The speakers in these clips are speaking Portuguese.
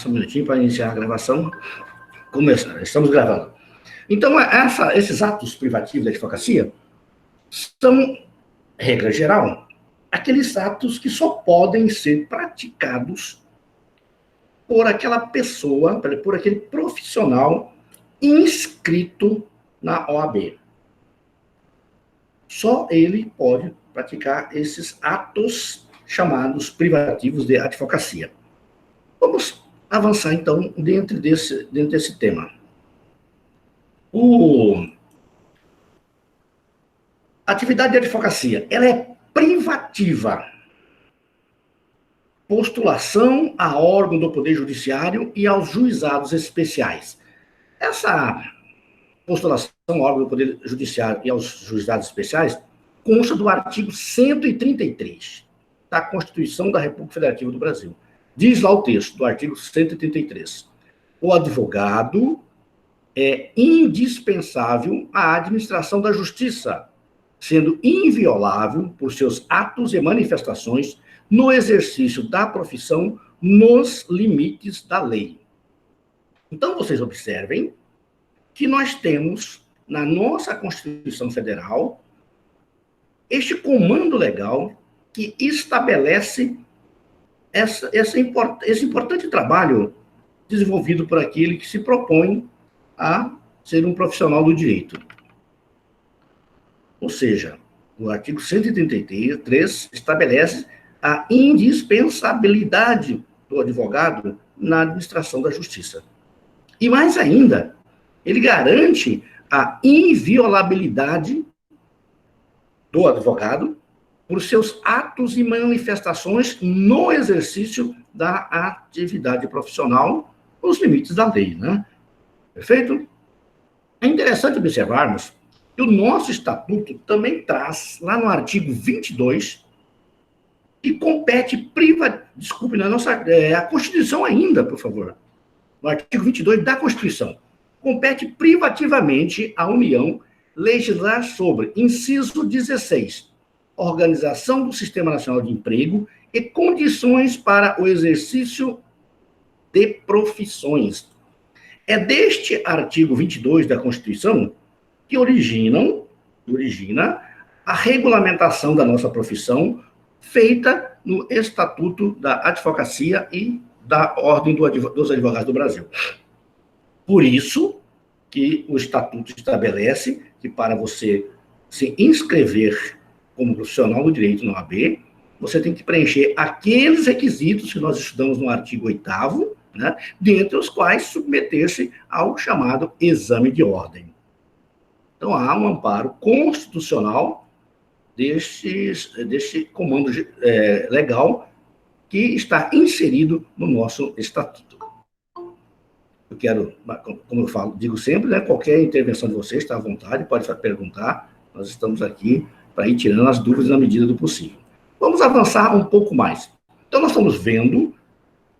Só um minutinho para iniciar a gravação. Começando, estamos gravando. Então, esses atos privativos da advocacia são, regra geral, aqueles atos que só podem ser praticados por aquela pessoa, por aquele profissional inscrito na OAB. Só ele pode praticar esses atos chamados privativos de advocacia. Vamos avançar, então, dentro desse tema. A atividade de advocacia, ela é privativa. Postulação a órgão do Poder Judiciário e aos juizados especiais. Essa postulação ao órgão do Poder Judiciário e aos juizados especiais consta do artigo 133 da Constituição da República Federativa do Brasil. Diz lá o texto do artigo 133. O advogado é indispensável à administração da justiça, sendo inviolável por seus atos e manifestações no exercício da profissão nos limites da lei. Então, vocês observem que nós temos, na nossa Constituição Federal, este comando legal que estabelece esse importante trabalho desenvolvido por aquele que se propõe a ser um profissional do direito. Ou seja, o artigo 133 estabelece a indispensabilidade do advogado na administração da justiça. E mais ainda, ele garante a inviolabilidade do advogado por seus atos e manifestações no exercício da atividade profissional nos limites da lei, né? Perfeito? É interessante observarmos que o nosso estatuto também traz, lá no artigo 22, que compete a Constituição ainda, por favor. No artigo 22 da Constituição. Compete privativamente à União legislar sobre, inciso 16, organização do Sistema Nacional de Emprego e condições para o exercício de profissões. É deste artigo 22 da Constituição que origina a regulamentação da nossa profissão feita no Estatuto da Advocacia e da Ordem dos Advogados do Brasil. Por isso que o Estatuto estabelece que para você se inscrever como profissional do direito na OAB, você tem que preencher aqueles requisitos que nós estudamos no artigo 8º, né, dentre os quais submeter-se ao chamado exame de ordem. Então, há um amparo constitucional deste comando legal que está inserido no nosso estatuto. Eu quero, como eu digo sempre, né, qualquer intervenção de vocês está à vontade, pode perguntar, nós estamos aqui para ir tirando as dúvidas na medida do possível. Vamos avançar um pouco mais. Então, nós estamos vendo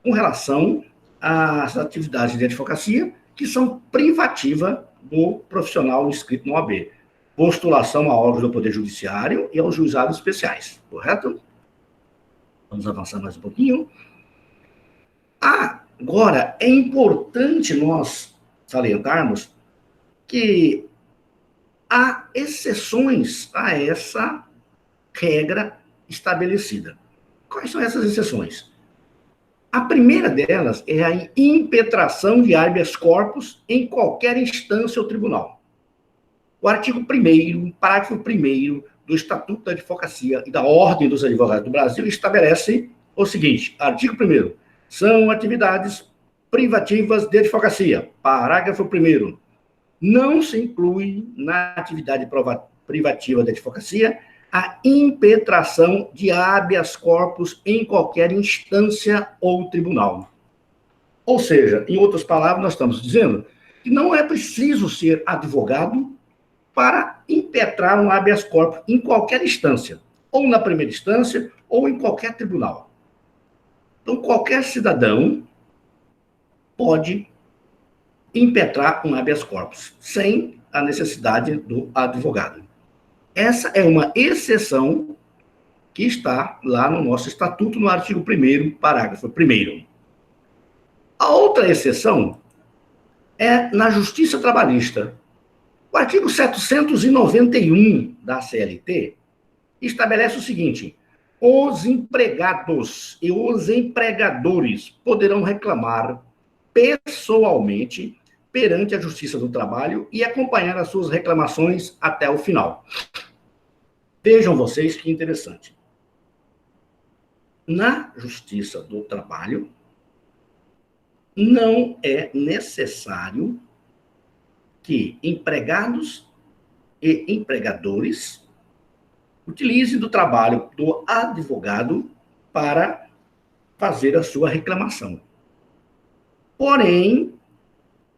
com relação às atividades de advocacia que são privativas do profissional inscrito no OAB. Postulação a órgãos do Poder Judiciário e aos juizados especiais, correto? Vamos avançar mais um pouquinho. Agora, é importante nós salientarmos que há exceções a essa regra estabelecida. Quais são essas exceções? A primeira delas é a impetração de habeas corpus em qualquer instância ou tribunal. O artigo 1º, parágrafo 1º do Estatuto da Advocacia e da Ordem dos Advogados do Brasil estabelece o seguinte, artigo 1º, são atividades privativas de advocacia. Parágrafo 1º, não se inclui na atividade privativa de advocacia a impetração de habeas corpus em qualquer instância ou tribunal. Ou seja, em outras palavras, nós estamos dizendo que não é preciso ser advogado para impetrar um habeas corpus em qualquer instância, ou na primeira instância, ou em qualquer tribunal. Então, qualquer cidadão pode impetrar um habeas corpus, sem a necessidade do advogado. Essa é uma exceção que está lá no nosso estatuto, no artigo 1º, parágrafo 1º. A outra exceção é na justiça trabalhista. O artigo 791 da CLT estabelece o seguinte: os empregados e os empregadores poderão reclamar pessoalmente perante a Justiça do Trabalho e acompanhar as suas reclamações até o final. Vejam vocês que interessante. Na Justiça do Trabalho, não é necessário que empregados e empregadores utilizem do trabalho do advogado para fazer a sua reclamação. Porém,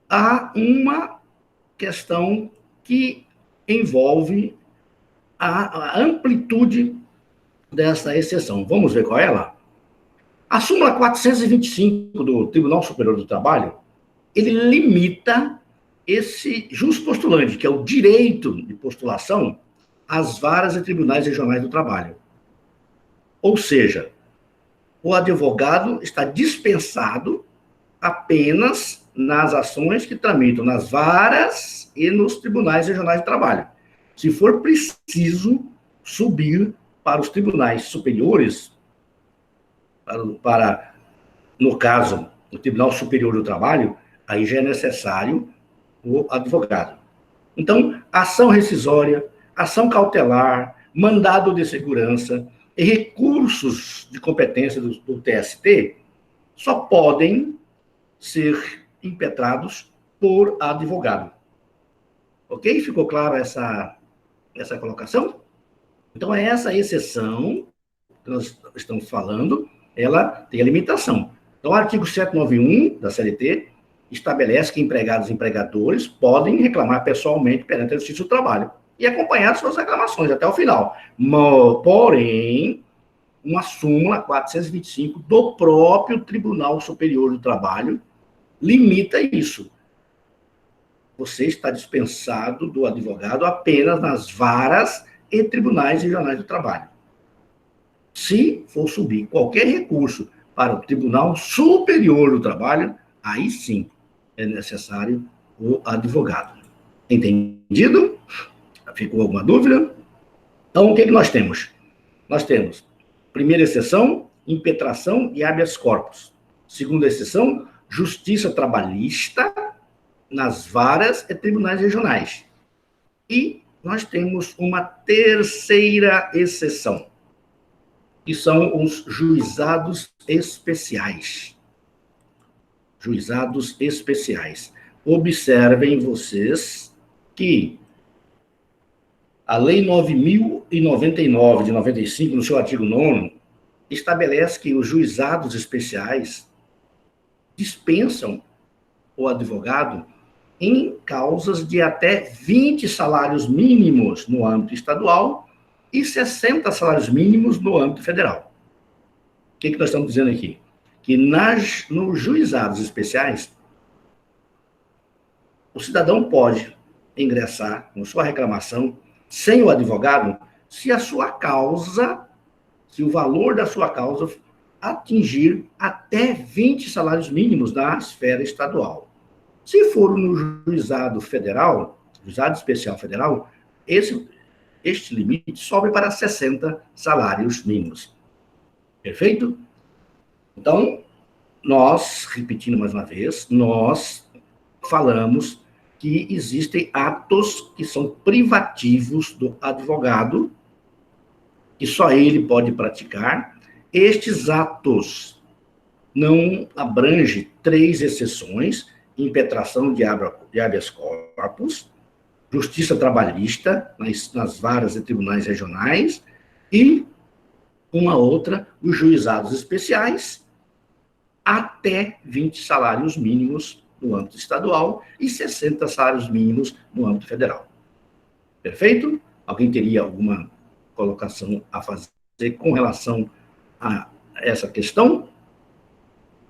há uma questão que envolve a amplitude dessa exceção. Vamos ver qual é ela? A súmula 425 do Tribunal Superior do Trabalho, ele limita esse jus postulante, que é o direito de postulação, às varas e tribunais regionais do trabalho. Ou seja, o advogado está dispensado apenas nas ações que tramitam nas varas e nos tribunais regionais do trabalho. Se for preciso subir para os tribunais superiores, no caso, o Tribunal Superior do Trabalho, aí já é necessário o advogado. Então, ação rescisória, ação cautelar, mandado de segurança e recursos de competência do TST só podem ser impetrados por advogado. Ok? Ficou claro essa colocação? Então, é essa exceção que nós estamos falando, ela tem a limitação. Então, o artigo 791 da CLT estabelece que empregados e empregadores podem reclamar pessoalmente perante a Justiça do Trabalho e acompanhar suas reclamações até o final. Porém, uma súmula 425 do próprio Tribunal Superior do Trabalho limita isso. Você está dispensado do advogado apenas nas varas e tribunais regionais do trabalho. Se for subir qualquer recurso para o Tribunal Superior do Trabalho, aí sim é necessário o advogado. Entendido? Ficou alguma dúvida? Então, o que nós temos? Nós temos, primeira exceção, impetração e habeas corpus. Segunda exceção, justiça trabalhista nas varas e tribunais regionais. E nós temos uma terceira exceção, que são os juizados especiais. Juizados especiais. Observem vocês que a Lei 9.099, de 95, no seu artigo 9º, estabelece que os juizados especiais dispensam o advogado em causas de até 20 salários mínimos no âmbito estadual e 60 salários mínimos no âmbito federal. O que nós estamos dizendo aqui? Que nos juizados especiais, o cidadão pode ingressar com sua reclamação sem o advogado se a sua causa, se o valor da sua causa atingir até 20 salários mínimos na esfera estadual. Se for no juizado federal, juizado especial federal, este limite sobe para 60 salários mínimos. Perfeito? Então, nós, repetindo mais uma vez, nós falamos que existem atos que são privativos do advogado, que só ele pode praticar. Estes atos não abrangem 3 exceções: impetração de habeas corpus, justiça trabalhista nas varas e tribunais regionais, e uma outra, os juizados especiais, até 20 salários mínimos no âmbito estadual e 60 salários mínimos no âmbito federal. Perfeito? Alguém teria alguma colocação a fazer com relação a essa questão?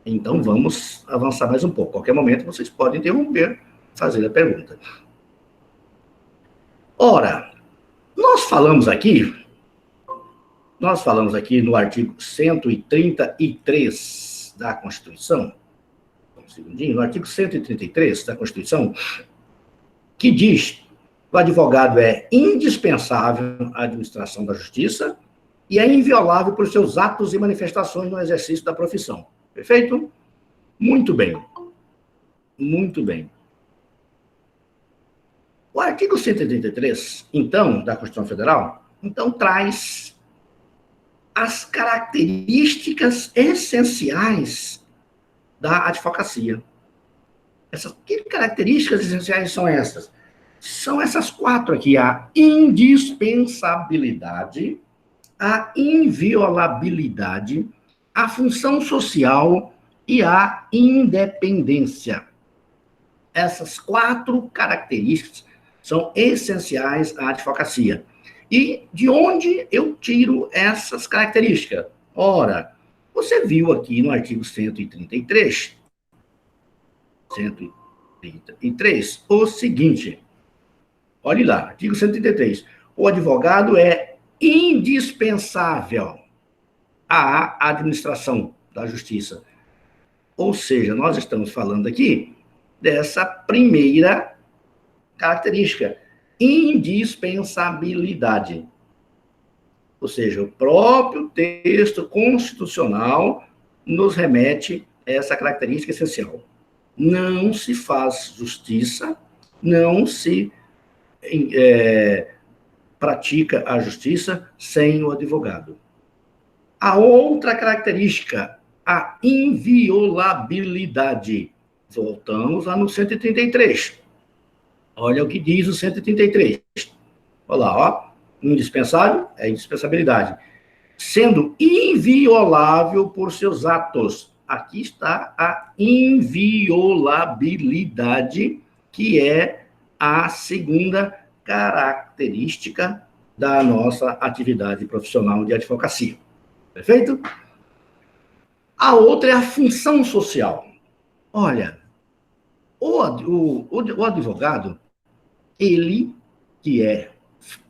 Então, vamos avançar mais um pouco. A qualquer momento, vocês podem interromper, fazer a pergunta. Ora, nós falamos aqui no artigo 133 da Constituição, segundinho, no artigo 133 da Constituição, que diz que o advogado é indispensável à administração da justiça e é inviolável por seus atos e manifestações no exercício da profissão. Perfeito? Muito bem. Muito bem. O artigo 133, então, da Constituição Federal, então, traz as características essenciais da advocacia. Que características essenciais são essas? São essas 4 aqui: a indispensabilidade, a inviolabilidade, a função social e a independência. Essas 4 características são essenciais à advocacia. E de onde eu tiro essas características? Ora, você viu aqui no artigo 133, o seguinte. Olhe lá, artigo 133. O advogado é indispensável à administração da justiça. Ou seja, nós estamos falando aqui dessa primeira característica, indispensabilidade. Ou seja, o próprio texto constitucional nos remete a essa característica essencial. Não se faz justiça, não se pratica a justiça sem o advogado. A outra característica, a inviolabilidade. Voltamos lá no 133. Olha o que diz o 133. Olha lá, ó. Indispensável é indispensabilidade. Sendo inviolável por seus atos. Aqui está a inviolabilidade, que é a segunda característica da nossa atividade profissional de advocacia. Perfeito? A outra é a função social. Olha, o advogado, ele que é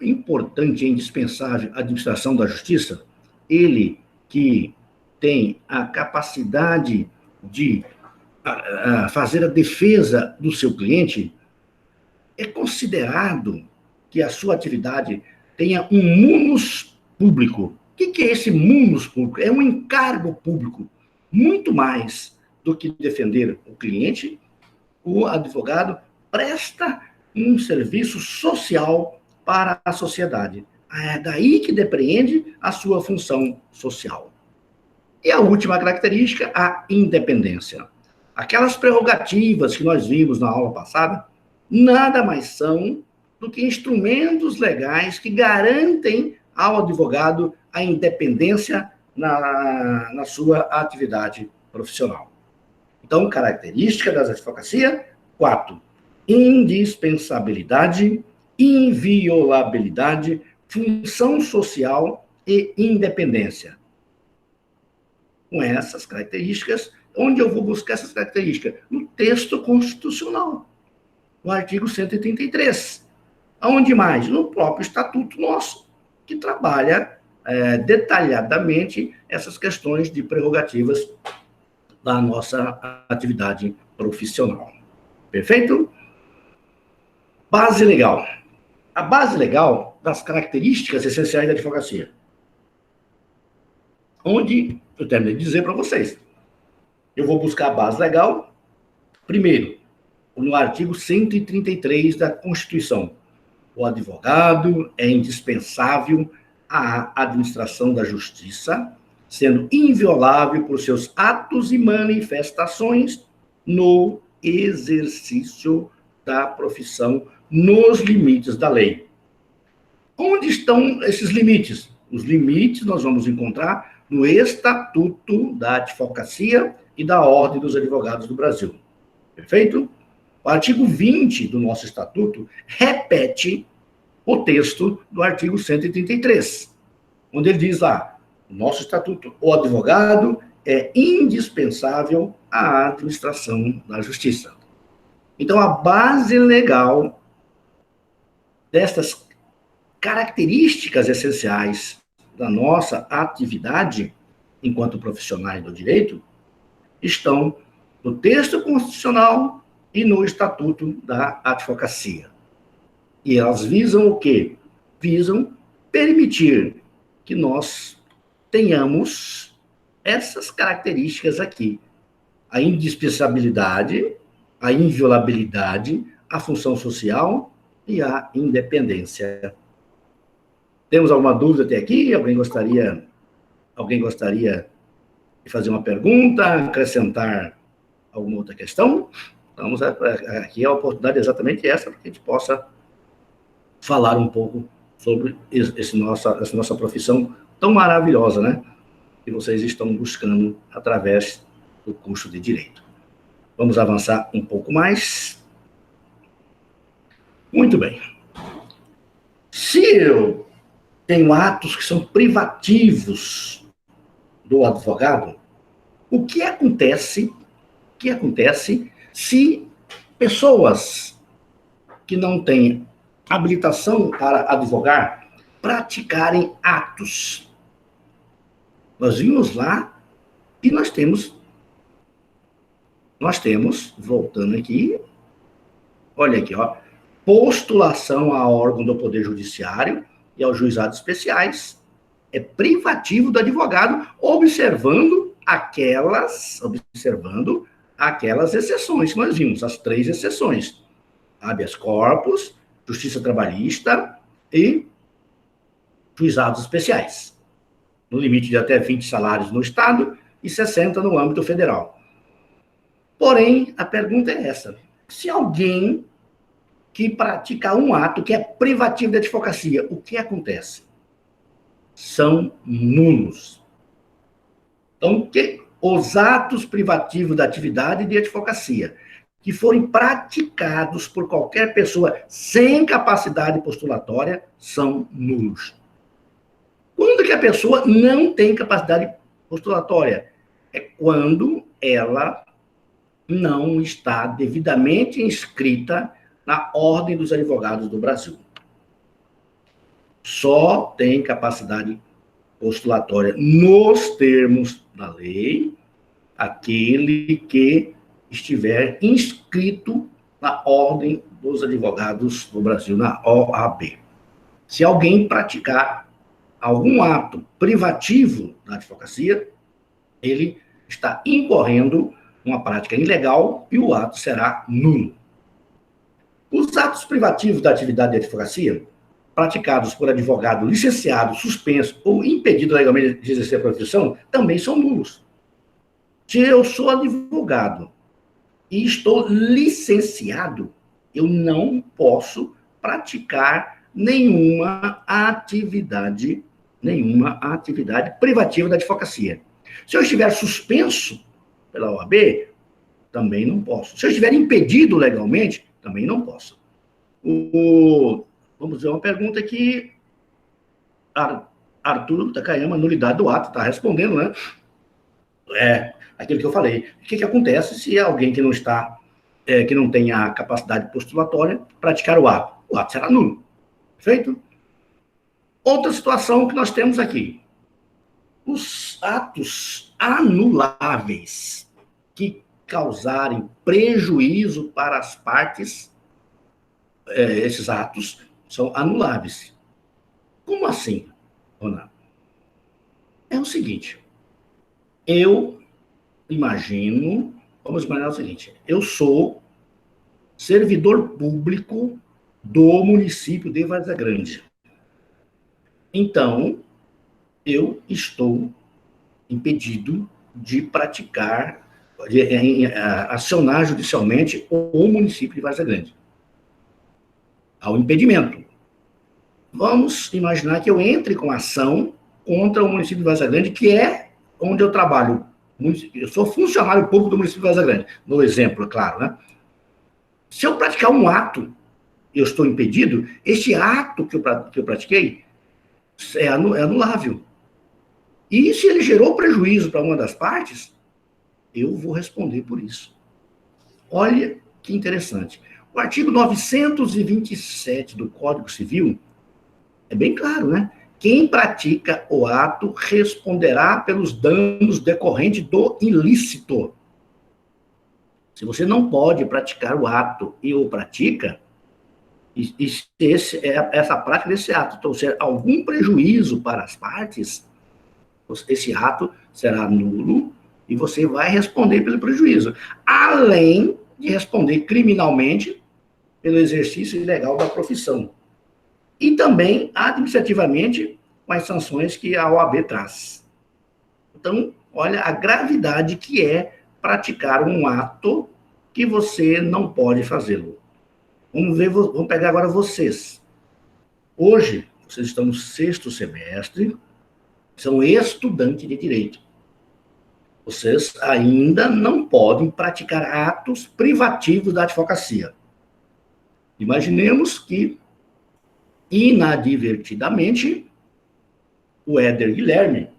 importante e indispensável à administração da justiça, ele que tem a capacidade de fazer a defesa do seu cliente, é considerado que a sua atividade tenha um munus público. O que é esse munus público? É um encargo público. Muito mais do que defender o cliente, o advogado presta um serviço social para a sociedade. É daí que depreende a sua função social. E a última característica, a independência. Aquelas prerrogativas que nós vimos na aula passada, nada mais são do que instrumentos legais que garantem ao advogado a independência na sua atividade profissional. Então, característica da advocacia, 4. Indispensabilidade, inviolabilidade, função social e independência. Com essas características, onde eu vou buscar essas características? No texto constitucional, no artigo 133. Aonde mais? No próprio estatuto nosso, que trabalha detalhadamente essas questões de prerrogativas da nossa atividade profissional. Perfeito? Base legal. A base legal das características essenciais da advocacia. Onde eu terminei de dizer para vocês. Eu vou buscar a base legal, primeiro, no artigo 133 da Constituição. O advogado é indispensável à administração da justiça, sendo inviolável por seus atos e manifestações no exercício da profissão, nos limites da lei. Onde estão esses limites? Os limites nós vamos encontrar no Estatuto da Advocacia e da Ordem dos Advogados do Brasil. Perfeito? O artigo 20 do nosso Estatuto repete o texto do artigo 133, onde ele diz lá, no nosso Estatuto, o advogado é indispensável à administração da justiça. Então, a base legal destas características essenciais da nossa atividade enquanto profissionais do direito estão no texto constitucional e no Estatuto da Advocacia. E elas visam o quê? Visam permitir que nós tenhamos essas características aqui: a indispensabilidade, a inviolabilidade, a função social e a independência. Temos alguma dúvida até aqui? Alguém gostaria de fazer uma pergunta, acrescentar alguma outra questão? Vamos aqui, a oportunidade é exatamente essa, para que a gente possa falar um pouco sobre essa nossa profissão tão maravilhosa, né? Que vocês estão buscando através do curso de Direito. Vamos avançar um pouco mais. Muito bem. Se eu tenho atos que são privativos do advogado, o que acontece se pessoas que não têm habilitação para advogar praticarem atos? Nós vimos lá e nós temos, voltando aqui, olha aqui, ó, postulação a órgão do Poder Judiciário e aos juizados especiais é privativo do advogado, observando aquelas exceções que nós vimos, as 3 exceções: habeas corpus, justiça trabalhista e juizados especiais, no limite de até 20 salários no Estado e 60 no âmbito federal. Porém, a pergunta é essa: se alguém que pratica um ato que é privativo da advocacia, o que acontece? São nulos. Então, os atos privativos da atividade de advocacia que forem praticados por qualquer pessoa sem capacidade postulatória são nulos. Quando que a pessoa não tem capacidade postulatória? É quando ela não está devidamente inscrita na Ordem dos Advogados do Brasil. Só tem capacidade postulatória nos termos da lei aquele que estiver inscrito na Ordem dos Advogados do Brasil, na OAB. Se alguém praticar algum ato privativo da advocacia, ele está incorrendo uma prática ilegal e o ato será nulo. Os atos privativos da atividade de advocacia, praticados por advogado licenciado, suspenso ou impedido legalmente de exercer a profissão, também são nulos. Se eu sou advogado e estou licenciado, eu não posso praticar nenhuma atividade privativa da advocacia. Se eu estiver suspenso pela OAB, também não posso. Se eu estiver impedido legalmente, também não posso. Vamos ver uma pergunta aqui. Arthur Takayama, nulidade do ato, está respondendo, né? É aquilo que eu falei. O que acontece se alguém que não está, que não tem a capacidade postulatória, praticar o ato? O ato será nulo. Perfeito? Outra situação que nós temos aqui. Os atos anuláveis que causarem prejuízo para as partes, esses atos são anuláveis. Como assim, Ronaldo? É o seguinte, vamos imaginar o seguinte, eu sou servidor público do município de Várzea Grande. Então, eu estou impedido de praticar, de acionar judicialmente o município de Várzea Grande. Há um impedimento. Vamos imaginar que eu entre com ação contra o município de Várzea Grande, que é onde eu trabalho. Eu sou funcionário público do município de Várzea Grande, no exemplo, é claro, né? Se eu praticar um ato, eu estou impedido, este ato que eu pratiquei é anulável. E se ele gerou prejuízo para uma das partes, eu vou responder por isso. Olha que interessante. O artigo 927 do Código Civil é bem claro, né? Quem pratica o ato responderá pelos danos decorrentes do ilícito. Se você não pode praticar o ato e o pratica, e se essa prática desse ato trouxer algum prejuízo para as partes, esse ato será nulo e você vai responder pelo prejuízo, além de responder criminalmente pelo exercício ilegal da profissão. E também, administrativamente, com as sanções que a OAB traz. Então, olha a gravidade que é praticar um ato que você não pode fazê-lo. Vamos pegar agora vocês. Hoje, vocês estão no 6º semestre, são estudantes de direito. Vocês ainda não podem praticar atos privativos da advocacia. Imaginemos que, inadvertidamente, o Éder Guilherme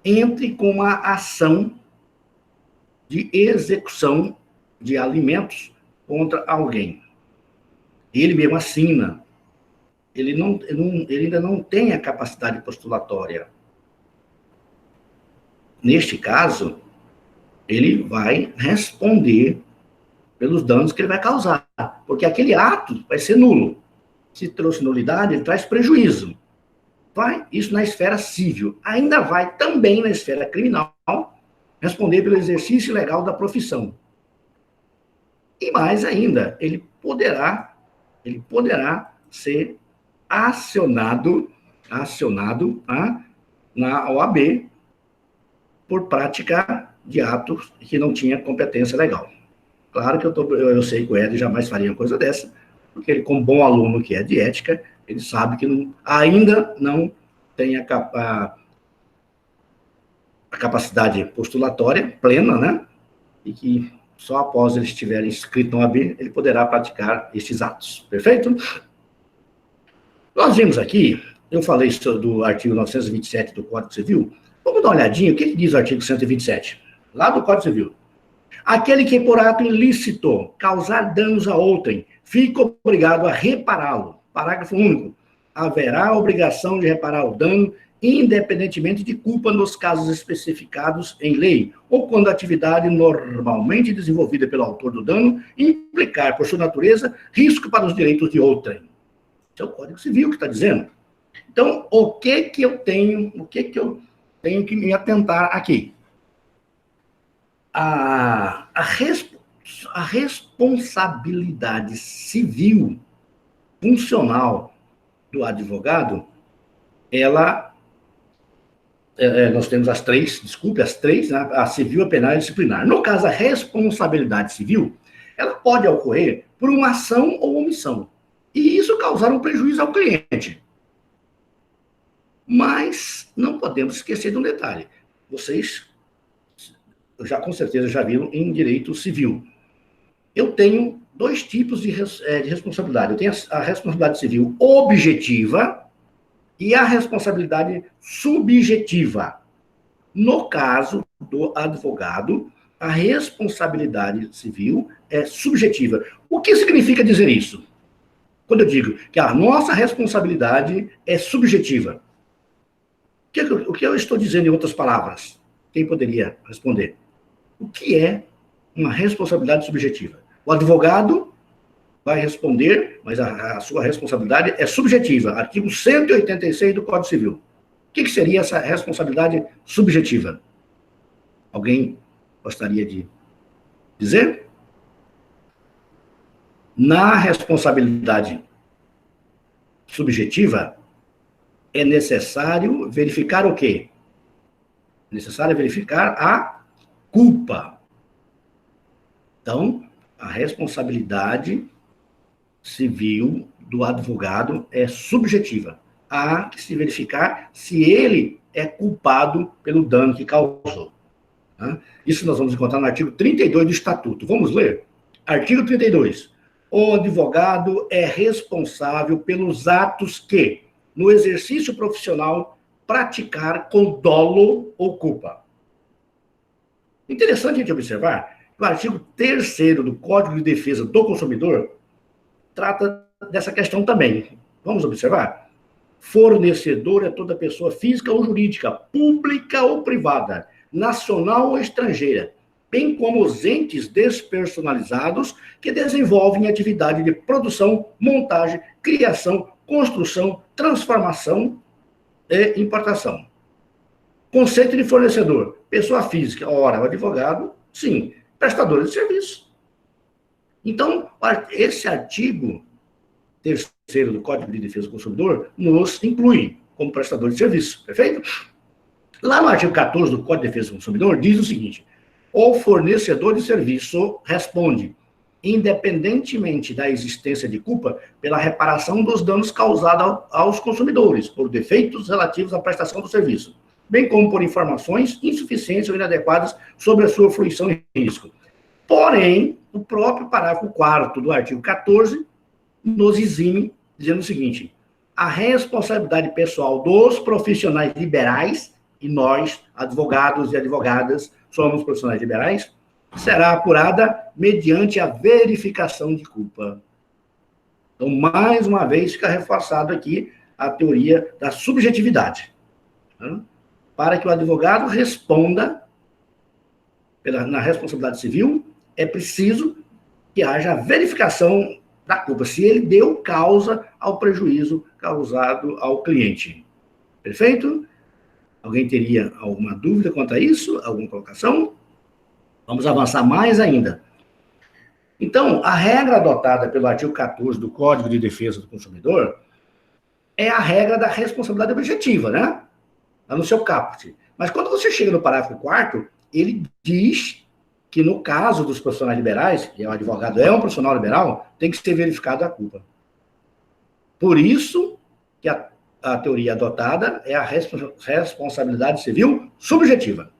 entre com uma ação de execução de alimentos contra alguém. Ele mesmo assina. Ele ainda não tem a capacidade postulatória. Neste caso, ele vai responder pelos danos que ele vai causar, porque aquele ato vai ser nulo. Se trouxe nulidade, ele traz prejuízo. Vai, isso na esfera civil. Ainda vai também na esfera criminal responder pelo exercício ilegal da profissão. E mais ainda, ele poderá ser acionado na OAB por prática de atos que não tinha competência legal. Claro que eu sei que o Ed jamais faria uma coisa dessa, porque ele, como bom aluno que é de ética, ele sabe que ainda não tem a capacidade postulatória plena, né? E que só após ele estiver inscrito na OAB, ele poderá praticar estes atos. Perfeito? Nós vimos aqui, eu falei do artigo 927 do Código Civil. Vamos dar uma olhadinha, o que diz o artigo 127? Lá do Código Civil. Aquele que por ato ilícito causar danos a outrem, fica obrigado a repará-lo. Parágrafo único. Haverá obrigação de reparar o dano, independentemente de culpa nos casos especificados em lei, ou quando a atividade normalmente desenvolvida pelo autor do dano implicar, por sua natureza, risco para os direitos de outrem. Esse é o Código Civil que está dizendo. Então, o que eu tenho que me atentar aqui? A responsabilidade civil funcional do advogado, nós temos as três, né? A civil, a penal e a disciplinar. No caso, a responsabilidade civil, ela pode ocorrer por uma ação ou omissão. E isso causar um prejuízo ao cliente. Mas não podemos esquecer de um detalhe. Vocês com certeza já viram em direito civil. Eu tenho dois tipos de responsabilidade. Eu tenho a responsabilidade civil objetiva e a responsabilidade subjetiva. No caso do advogado, a responsabilidade civil é subjetiva. O que significa dizer isso? Quando eu digo que a nossa responsabilidade é subjetiva, o que eu estou dizendo em outras palavras? Quem poderia responder? O que é uma responsabilidade subjetiva? O advogado vai responder, mas a sua responsabilidade é subjetiva. Artigo 186 do Código Civil. O que seria essa responsabilidade subjetiva? Alguém gostaria de dizer? Na responsabilidade subjetiva, é necessário verificar o quê? É necessário verificar a culpa. Então, a responsabilidade civil do advogado é subjetiva. Há que se verificar se ele é culpado pelo dano que causou. Isso nós vamos encontrar no artigo 32 do Estatuto. Vamos ler? Artigo 32. O advogado é responsável pelos atos que, no exercício profissional, praticar com dolo ou culpa. Interessante a gente observar que o artigo 3º do Código de Defesa do Consumidor trata dessa questão também. Vamos observar? Fornecedor é toda pessoa física ou jurídica, pública ou privada, nacional ou estrangeira, bem como os entes despersonalizados que desenvolvem atividade de produção, montagem, criação, construção, transformação e importação. Conceito de fornecedor, pessoa física. Ora, o advogado, sim, prestador de serviço. Então, esse artigo terceiro do Código de Defesa do Consumidor nos inclui como prestador de serviço, perfeito? Lá no artigo 14 do Código de Defesa do Consumidor, diz o seguinte: o fornecedor de serviço responde, independentemente da existência de culpa, pela reparação dos danos causados aos consumidores, por defeitos relativos à prestação do serviço, bem como por informações insuficientes ou inadequadas sobre a sua fruição e risco. Porém, o próprio parágrafo 4º do artigo 14 nos exime, dizendo o seguinte: a responsabilidade pessoal dos profissionais liberais, e nós, advogados e advogadas, somos profissionais liberais, será apurada mediante a verificação de culpa. Então, mais uma vez, fica reforçado aqui a teoria da subjetividade. Né? Para que o advogado responda na responsabilidade civil, é preciso que haja a verificação da culpa, se ele deu causa ao prejuízo causado ao cliente. Perfeito? Alguém teria alguma dúvida quanto a isso? Alguma colocação? Vamos avançar mais ainda. Então, a regra adotada pelo artigo 14 do Código de Defesa do Consumidor é a regra da responsabilidade objetiva, né? Lá no seu caput. Mas quando você chega no parágrafo 4º, ele diz que no caso dos profissionais liberais, que o advogado é um profissional liberal, tem que ser verificada a culpa. Por isso que a teoria adotada é a responsabilidade civil subjetiva.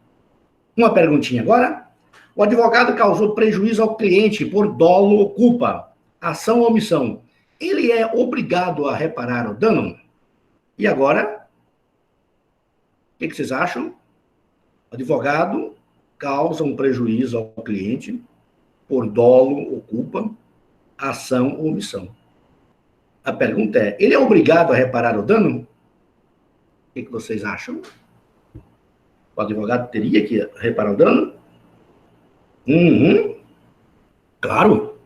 Uma perguntinha agora. O advogado causou prejuízo ao cliente por dolo ou culpa, ação ou omissão. Ele é obrigado a reparar o dano? E agora? O que vocês acham? O advogado causa um prejuízo ao cliente por dolo ou culpa, ação ou omissão. A pergunta é, ele é obrigado a reparar o dano? O que vocês acham? O advogado teria que reparar o dano? Claro.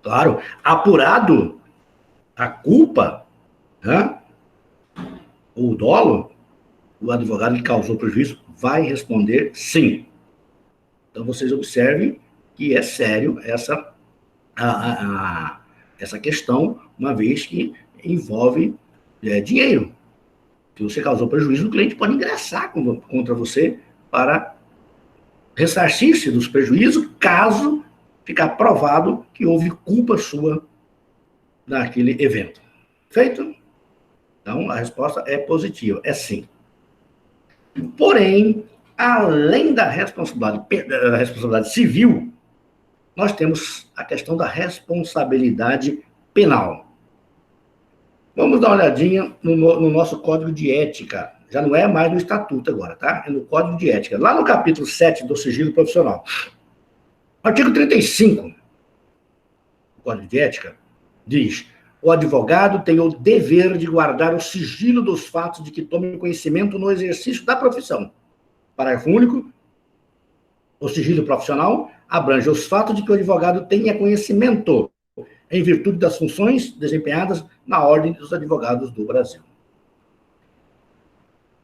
Claro. Apurado a culpa, né? Ou o dolo, o advogado que causou prejuízo vai responder sim. Então, vocês observem que é sério essa questão, uma vez que envolve dinheiro. Se você causou prejuízo, o cliente pode ingressar contra você para ressarcir-se dos prejuízos, caso ficar provado que houve culpa sua naquele evento. Feito? Então, a resposta é positiva, é sim. Porém, além da responsabilidade civil, nós temos a questão da responsabilidade penal. Vamos dar uma olhadinha no nosso Código de Ética. Já não é mais no Estatuto agora, tá? É no Código de Ética. Lá no capítulo 7 do Sigilo Profissional. Artigo 35 do Código de Ética diz: o advogado tem o dever de guardar o sigilo dos fatos de que tome conhecimento no exercício da profissão. Parágrafo único. O sigilo profissional abrange os fatos de que o advogado tenha conhecimento em virtude das funções desempenhadas na Ordem dos Advogados do Brasil.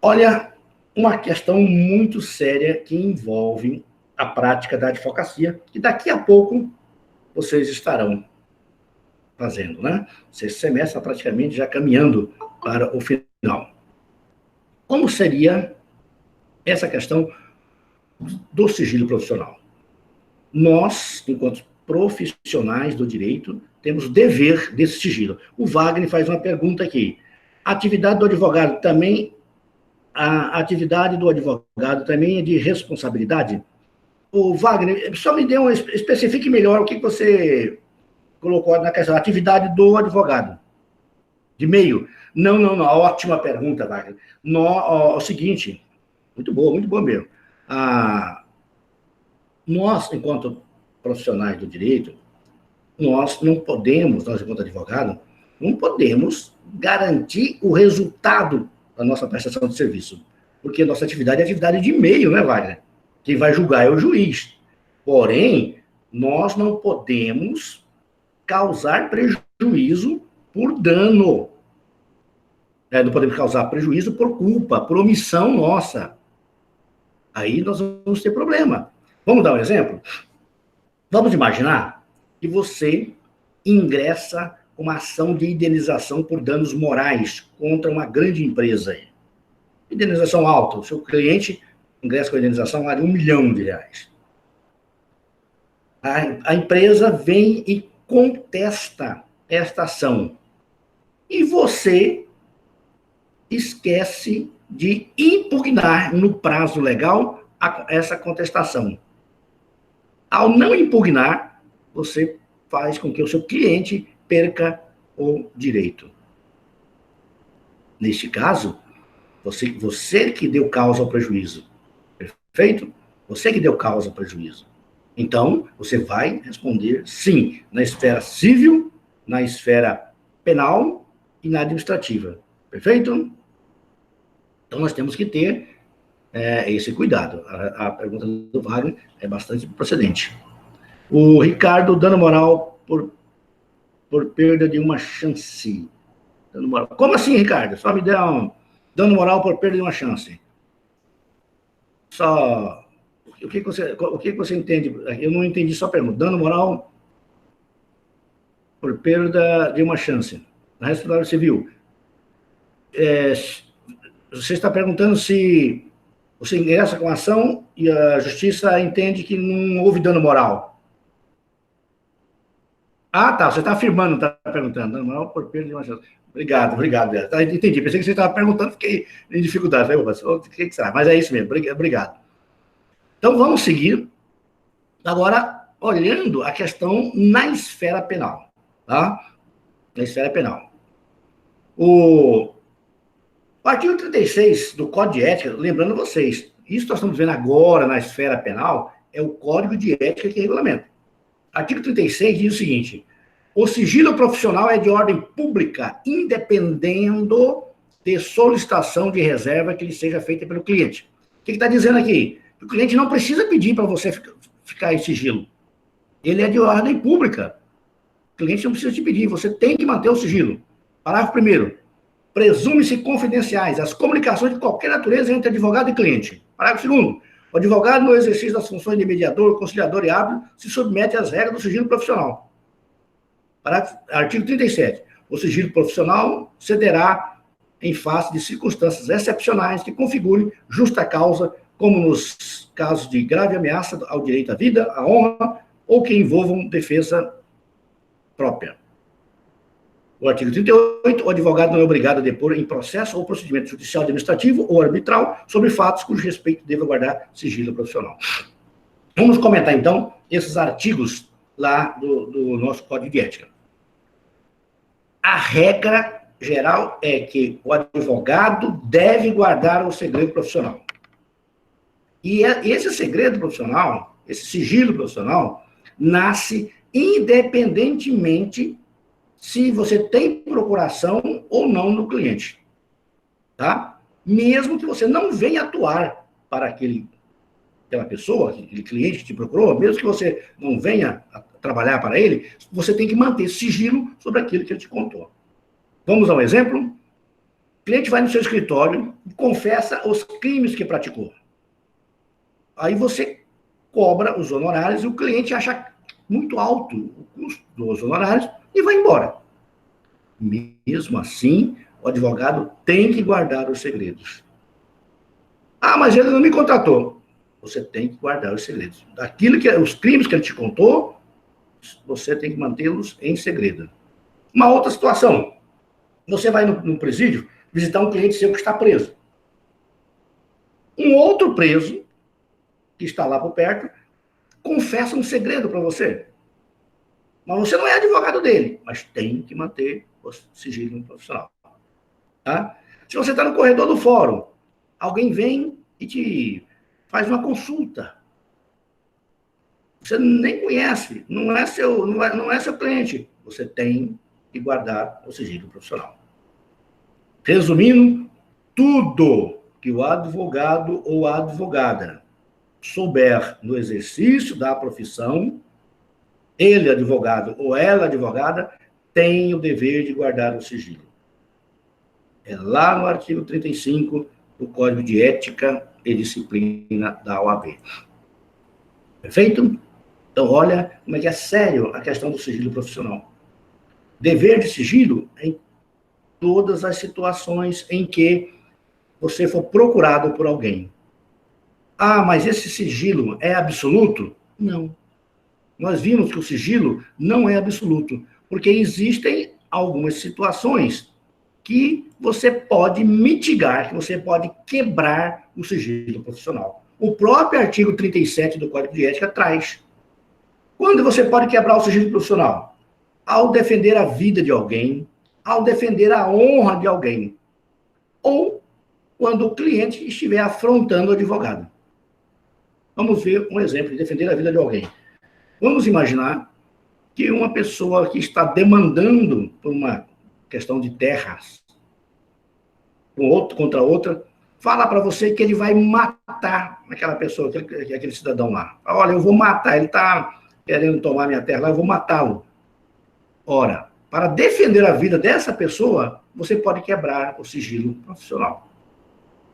Olha, uma questão muito séria que envolve a prática da advocacia, que daqui a pouco vocês estarão fazendo, né? Esse semestre está praticamente já caminhando para o final. Como seria essa questão do sigilo profissional? Nós, enquanto profissionais do direito, temos dever desse sigilo. O Wagner faz uma pergunta aqui. A atividade do advogado também é de responsabilidade? O Wagner, só me dê especifique melhor o que você colocou na questão, atividade do advogado. De meio. Não, ótima pergunta, Wagner. O seguinte, muito boa mesmo. Nós, enquanto profissionais do direito, nós, enquanto advogado, não podemos garantir o resultado da nossa prestação de serviço. Porque a nossa atividade é atividade de meio, né, Wagner? Quem vai julgar é o juiz. Porém, nós não podemos causar prejuízo por dano. Não podemos causar prejuízo por culpa, por omissão nossa. Aí nós vamos ter problema. Vamos dar um exemplo? Vamos imaginar que você ingressa com uma ação de indenização por danos morais contra uma grande empresa. Indenização alta. O seu cliente ingressa com a indenização lá de R$1 milhão. A empresa vem e contesta esta ação. E você esquece de impugnar no prazo legal essa contestação. Ao não impugnar, você faz com que o seu cliente perca o direito. Neste caso, você que deu causa ao prejuízo. Perfeito? Você que deu causa ao prejuízo. Então, você vai responder sim, na esfera civil, na esfera penal e na administrativa. Perfeito? Então, nós temos que ter esse cuidado. A pergunta do Wagner é bastante procedente. O Ricardo, dano moral por perda de uma chance. Dano moral. Como assim, Ricardo? Só me dê um dano moral por perda de uma chance. Só... O que você entende? Eu não entendi só a pergunta. Dano moral por perda de uma chance. Na responsabilidade civil. Você está perguntando se você ingressa com a ação e a justiça entende que não houve dano moral. Ah, tá. Você está afirmando, está perguntando. Dano moral por perda de uma chance. Obrigado. Entendi. Pensei que você estava perguntando, fiquei em dificuldade. O que será? Mas é isso mesmo. Obrigado. Então, vamos seguir, agora, olhando a questão na esfera penal, tá? Na esfera penal. O artigo 36 do Código de Ética, lembrando vocês, isso que nós estamos vendo agora na esfera penal, é o Código de Ética que regulamenta. Artigo 36 diz o seguinte: o sigilo profissional é de ordem pública, independendo de solicitação de reserva que lhe seja feita pelo cliente. O que está dizendo aqui? O cliente não precisa pedir para você ficar em sigilo. Ele é de ordem pública. O cliente não precisa te pedir, você tem que manter o sigilo. Parágrafo 1º. Presume-se confidenciais as comunicações de qualquer natureza entre advogado e cliente. Parágrafo 2º. O advogado, no exercício das funções de mediador, conciliador e árbitro, se submete às regras do sigilo profissional. Artigo 37. O sigilo profissional cederá em face de circunstâncias excepcionais que configurem justa causa, como nos casos de grave ameaça ao direito à vida, à honra, ou que envolvam defesa própria. O artigo 38, o advogado não é obrigado a depor em processo ou procedimento judicial, administrativo ou arbitral sobre fatos cujo respeito deva guardar sigilo profissional. Vamos comentar, então, esses artigos lá do nosso Código de Ética. A regra geral é que o advogado deve guardar o segredo profissional. E esse segredo profissional, esse sigilo profissional, nasce independentemente se você tem procuração ou não no cliente. Tá? Mesmo que você não venha atuar para aquela pessoa, aquele cliente que te procurou, mesmo que você não venha trabalhar para ele, você tem que manter sigilo sobre aquilo que ele te contou. Vamos a um exemplo? O cliente vai no seu escritório e confessa os crimes que praticou. Aí você cobra os honorários e o cliente acha muito alto o custo dos honorários e vai embora. Mesmo assim, o advogado tem que guardar os segredos. Ah, mas ele não me contratou. Você tem que guardar os segredos. Os crimes que ele te contou, você tem que mantê-los em segredo. Uma outra situação. Você vai no presídio visitar um cliente seu que está preso. Um outro preso que está lá por perto, confessa um segredo para você. Mas você não é advogado dele, mas tem que manter o sigilo profissional. Tá? Se você está no corredor do fórum, alguém vem e te faz uma consulta. Você nem conhece, não é seu cliente. Você tem que guardar o sigilo profissional. Resumindo, tudo que o advogado ou a advogada souber no exercício da profissão, ele, advogado, ou ela, advogada, tem o dever de guardar o sigilo. É lá no artigo 35 do Código de Ética e Disciplina da OAB. Perfeito? Então, olha como é que é sério a questão do sigilo profissional. Dever de sigilo em todas as situações em que você for procurado por alguém. Ah, mas esse sigilo é absoluto? Não. Nós vimos que o sigilo não é absoluto, porque existem algumas situações que você pode mitigar, que você pode quebrar o sigilo profissional. O próprio artigo 37 do Código de Ética traz. Quando você pode quebrar o sigilo profissional? Ao defender a vida de alguém, ao defender a honra de alguém, ou quando o cliente estiver afrontando o advogado. Vamos ver um exemplo de defender a vida de alguém. Vamos imaginar que uma pessoa que está demandando por uma questão de terras um outro contra outra, fala para você que ele vai matar aquela pessoa, aquele cidadão lá. Olha, eu vou matar, ele está querendo tomar minha terra lá, eu vou matá-lo. Ora, para defender a vida dessa pessoa, você pode quebrar o sigilo profissional.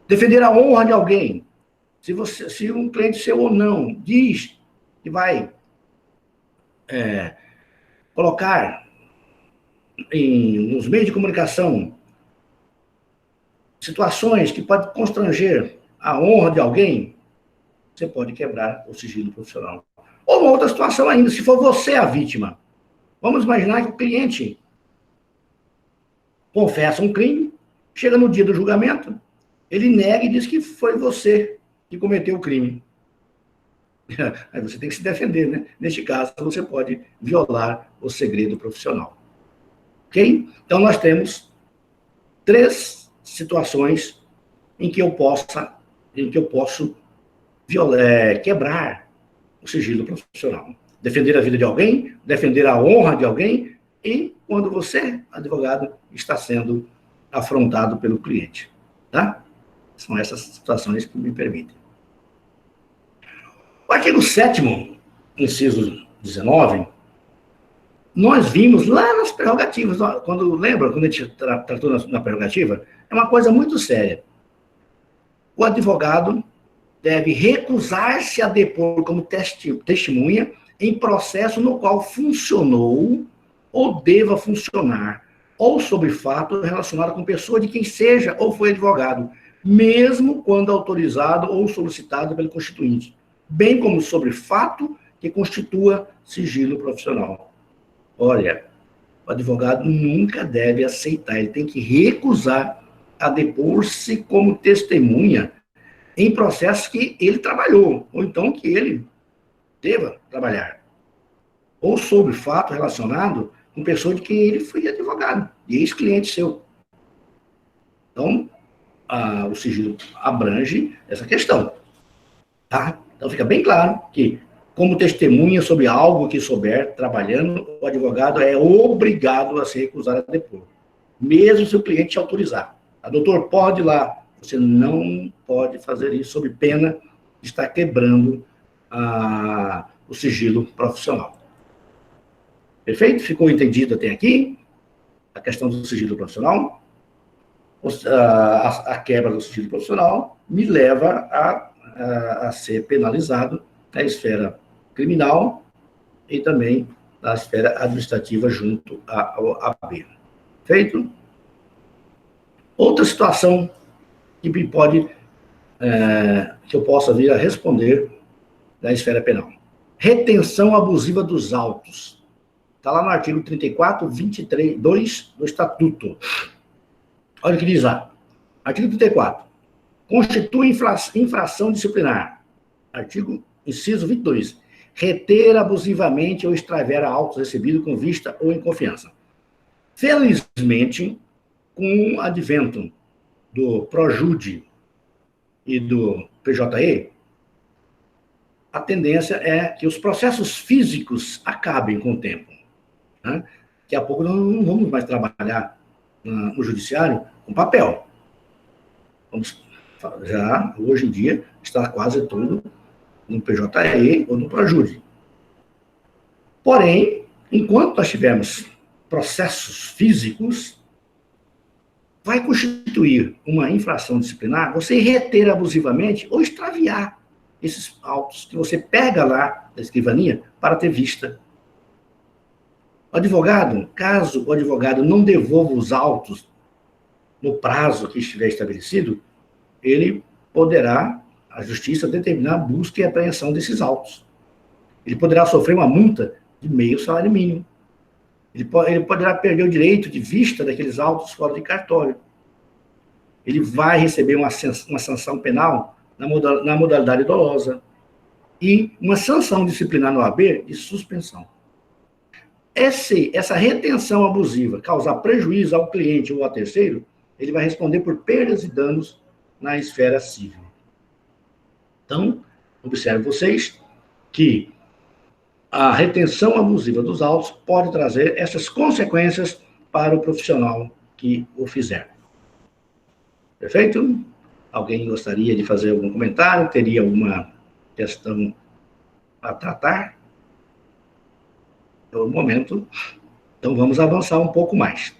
Defender a honra de alguém. Se um cliente seu ou não diz que vai colocar nos meios de comunicação situações que podem constranger a honra de alguém, você pode quebrar o sigilo profissional. Ou uma outra situação ainda, se for você a vítima. Vamos imaginar que o cliente confessa um crime, chega no dia do julgamento, ele nega e diz que foi você que cometeu o crime. Aí você tem que se defender, né? Neste caso, você pode violar o segredo profissional. Ok? Então, nós temos 3 situações em que eu posso quebrar o sigilo profissional. Defender a vida de alguém, defender a honra de alguém e quando você, advogado, está sendo afrontado pelo cliente. Tá? São essas situações que me permitem. O artigo 7º, inciso 19, nós vimos lá nas prerrogativas, quando a gente tratou na prerrogativa, é uma coisa muito séria. O advogado deve recusar-se a depor como testemunha em processo no qual funcionou ou deva funcionar, ou sobre fato relacionado com pessoa de quem seja ou foi advogado, mesmo quando autorizado ou solicitado pelo constituinte, bem como sobre fato que constitua sigilo profissional. Olha, o advogado nunca deve aceitar, ele tem que recusar a depor-se como testemunha em processos que ele trabalhou, ou então que ele deva trabalhar, ou sobre fato relacionado com pessoa de quem ele foi advogado, e ex-cliente seu. Então, o sigilo abrange essa questão. Tá? Então, fica bem claro que, como testemunha sobre algo que souber trabalhando, o advogado é obrigado a se recusar a depor, mesmo se o cliente te autorizar. A doutor, pode ir lá. Você não pode fazer isso sob pena de estar quebrando o sigilo profissional. Perfeito? Ficou entendido até aqui a questão do sigilo profissional? A quebra do sigilo profissional me leva a ser penalizado na esfera criminal e também na esfera administrativa junto ao AB. Feito? Outra situação que eu possa vir a responder na esfera penal. Retenção abusiva dos autos. Está lá no artigo 34, 23, 2 do Estatuto. Olha o que diz lá. Artigo 34. Constitui infração disciplinar. Artigo, inciso 22. Reter abusivamente ou extraviar autos recebidos com vista ou em confiança. Felizmente, com o advento do ProJude e do PJE, a tendência é que os processos físicos acabem com o tempo. Né? Daqui a pouco nós não vamos mais trabalhar no judiciário com papel. Já, hoje em dia, está quase tudo no PJE ou no Projude. Porém, enquanto nós tivermos processos físicos, vai constituir uma infração disciplinar você reter abusivamente ou extraviar esses autos que você pega lá da escrivania para ter vista. O advogado, caso o advogado não devolva os autos no prazo que estiver estabelecido, ele poderá, a justiça, determinar a busca e apreensão desses autos. Ele poderá sofrer uma multa de meio salário mínimo. Ele poderá perder o direito de vista daqueles autos fora de cartório. Ele vai receber uma sanção penal na modalidade dolosa e uma sanção disciplinar no OAB de suspensão. Essa retenção abusiva causar prejuízo ao cliente ou a terceiro, ele vai responder por perdas e danos na esfera civil. Então, observe vocês que a retenção abusiva dos autos pode trazer essas consequências para o profissional que o fizer. Perfeito? Alguém gostaria de fazer algum comentário? Teria alguma questão a tratar? É o momento. Então, vamos avançar um pouco mais.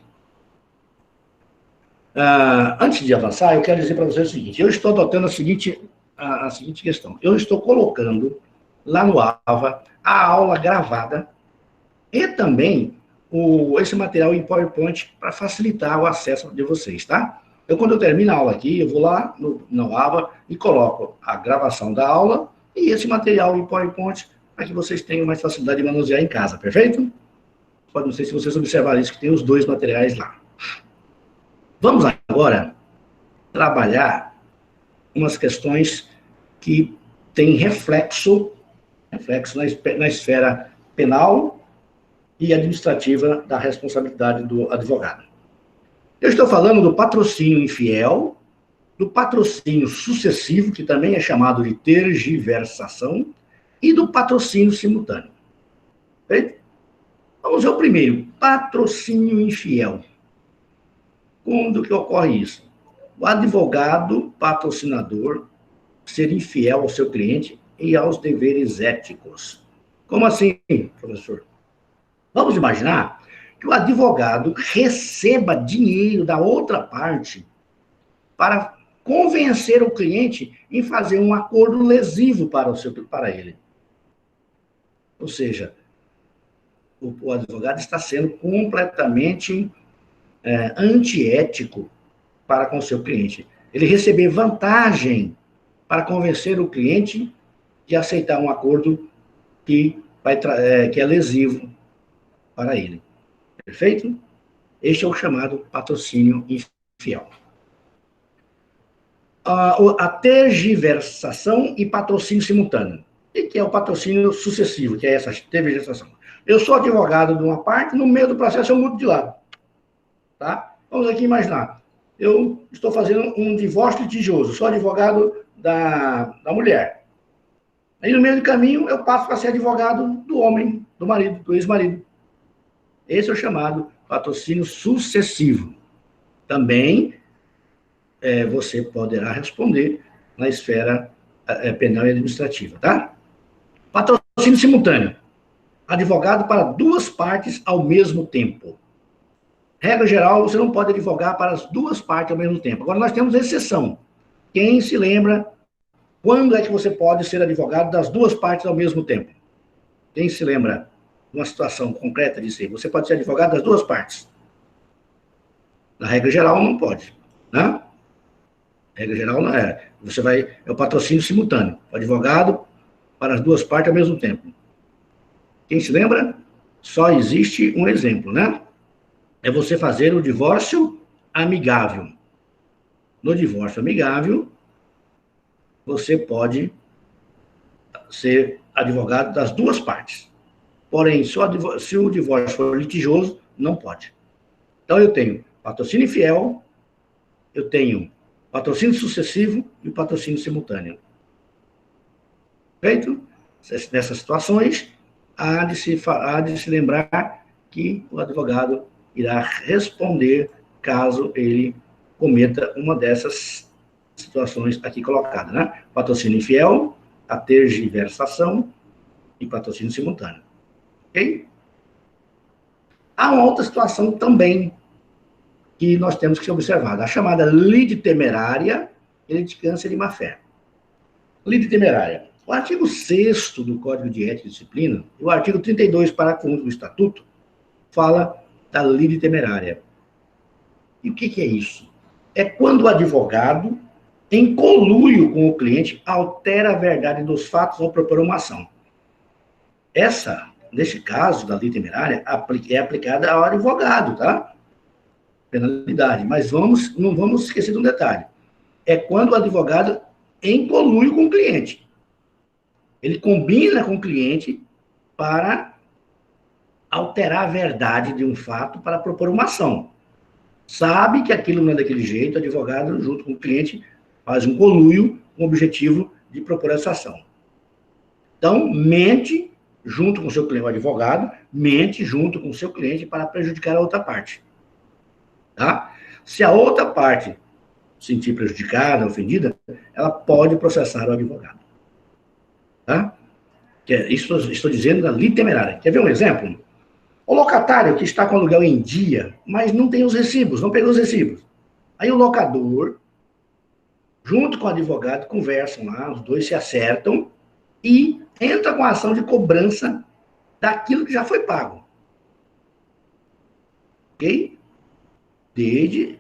Antes de avançar, eu quero dizer para vocês o seguinte. Eu estou adotando a seguinte questão. Eu estou colocando lá no AVA a aula gravada e também esse material em PowerPoint para facilitar o acesso de vocês, tá? Então, quando eu termino a aula aqui, eu vou lá no AVA e coloco a gravação da aula e esse material em PowerPoint para que vocês tenham mais facilidade de manusear em casa, perfeito? Não sei se vocês observaram isso, que tem os dois materiais lá. Vamos agora trabalhar umas questões que têm reflexo na esfera penal e administrativa da responsabilidade do advogado. Eu estou falando do patrocínio infiel, do patrocínio sucessivo, que também é chamado de tergiversação, e do patrocínio simultâneo. Perfeito? Vamos ver o primeiro, patrocínio infiel. Quando que ocorre isso? O advogado patrocinador ser infiel ao seu cliente e aos deveres éticos. Como assim, professor? Vamos imaginar que o advogado receba dinheiro da outra parte para convencer o cliente em fazer um acordo lesivo para ele. Ou seja, o advogado está sendo completamente antiético para com o seu cliente. Ele receber vantagem para convencer o cliente de aceitar um acordo que é lesivo para ele. Perfeito? Este é o chamado patrocínio infiel. A tergiversação e patrocínio simultâneo. O que é o patrocínio sucessivo, que é essa tergiversação? Eu sou advogado de uma parte, no meio do processo eu mudo de lado. Tá? Vamos aqui imaginar. Eu estou fazendo um divórcio litigioso, sou advogado da mulher. Aí, no meio do caminho, eu passo para ser advogado do homem, do marido, do ex-marido. Esse é o chamado patrocínio sucessivo. Também você poderá responder na esfera penal e administrativa, tá? Patrocínio simultâneo. Advogado para duas partes ao mesmo tempo. Regra geral, você não pode advogar para as duas partes ao mesmo tempo. Agora, nós temos exceção. Quem se lembra, quando é que você pode ser advogado das duas partes ao mesmo tempo? Quem se lembra de uma situação concreta disso aí? Você pode ser advogado das duas partes. Na regra geral, não pode, né? Regra geral, não é. É o patrocínio simultâneo. O advogado para as duas partes ao mesmo tempo. Quem se lembra? Só existe um exemplo, né? É você fazer o divórcio amigável. No divórcio amigável, você pode ser advogado das duas partes. Porém, se o divórcio for litigioso, não pode. Então, eu tenho patrocínio infiel, eu tenho patrocínio sucessivo e o patrocínio simultâneo. Feito? Nessas situações, há de se lembrar que o advogado irá responder caso ele cometa uma dessas situações aqui colocadas, né? Patrocínio infiel, a tergiversação e patrocínio simultâneo. Ok? Há uma outra situação também que nós temos que ser observada, a chamada lide temerária e litigância de má-fé. Lide temerária. O artigo 6º do Código de Ética e Disciplina, e o artigo 32, parágrafo 1 do Estatuto, fala da lide temerária. E o que é isso? É quando o advogado, em conluio com o cliente, altera a verdade dos fatos ao propor uma ação. Neste caso da lide temerária, é aplicada ao advogado, tá? Penalidade. Mas não vamos esquecer de um detalhe. É quando o advogado em conluio com o cliente. Ele combina com o cliente para alterar a verdade de um fato para propor uma ação. Sabe que aquilo não é daquele jeito, o advogado, junto com o cliente, faz um conluio com o objetivo de propor essa ação. Então, mente junto com o seu cliente, o advogado, mente junto com o seu cliente para prejudicar a outra parte. Tá? Se a outra parte se sentir prejudicada, ofendida, ela pode processar o advogado. Tá? Isso estou dizendo da lide temerária. Quer ver um exemplo? O locatário que está com o aluguel em dia, mas não tem os recibos, não pegou os recibos. Aí o locador, junto com o advogado, conversam lá, os dois se acertam e entra com a ação de cobrança daquilo que já foi pago. Ok?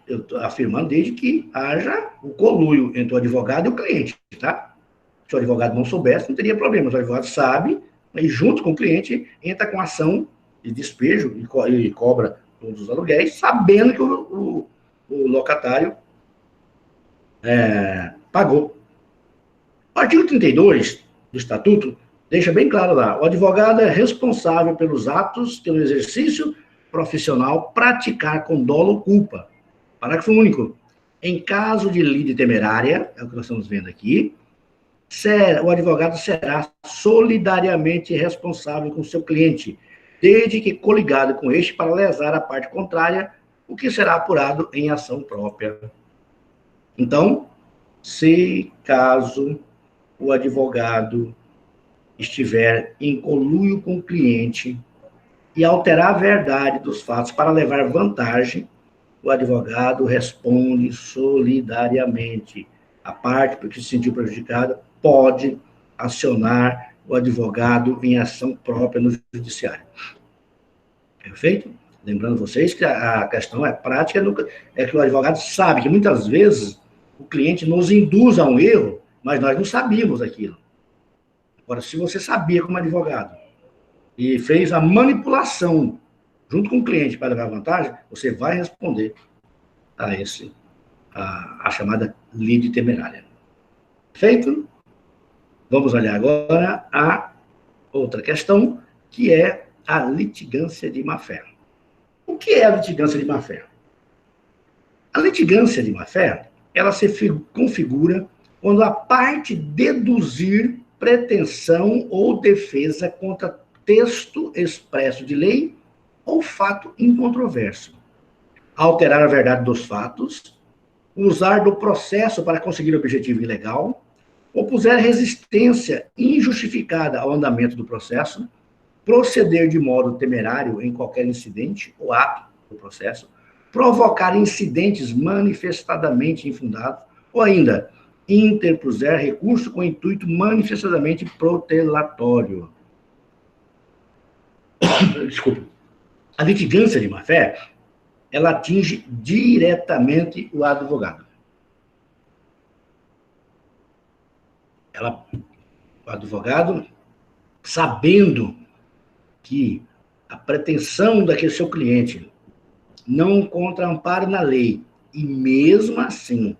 Eu estou afirmando desde que haja o conluio entre o advogado e o cliente, tá? Se o advogado não soubesse, não teria problema. O advogado sabe, e junto com o cliente, entra com ação de despejo e cobra todos os aluguéis, sabendo que o locatário pagou. O artigo 32 do Estatuto deixa bem claro lá, o advogado é responsável pelos atos que no exercício profissional praticar com dolo ou culpa. Parágrafo único. Em caso de lide temerária, é o que nós estamos vendo aqui, o advogado será solidariamente responsável com o seu cliente, desde que coligado com este para lesar a parte contrária, o que será apurado em ação própria. Então, se caso o advogado estiver em conluio com o cliente e alterar a verdade dos fatos para levar vantagem, o advogado responde solidariamente. A parte que se sentiu prejudicada pode acionar o advogado em ação própria no judiciário. Perfeito? Lembrando vocês que a questão é prática, é que o advogado sabe que muitas vezes o cliente nos induz a um erro, mas nós não sabíamos aquilo. Agora, se você sabia como advogado e fez a manipulação junto com o cliente para levar vantagem, você vai responder a chamada lide temerária. Feito? Vamos olhar agora a outra questão, que é a litigância de má-fé. O que é a litigância de má-fé? A litigância de má-fé, ela se configura quando a parte deduzir pretensão ou defesa contra texto expresso de lei ou fato incontroverso, alterar a verdade dos fatos, usar do processo para conseguir objetivo ilegal, opuser resistência injustificada ao andamento do processo, proceder de modo temerário em qualquer incidente ou ato do processo, provocar incidentes manifestadamente infundados, ou ainda interpuser recurso com intuito manifestadamente protelatório. Desculpa. A litigância de má-fé, ela atinge diretamente o advogado. O advogado, sabendo que a pretensão daquele seu cliente não encontra amparo na lei, e mesmo assim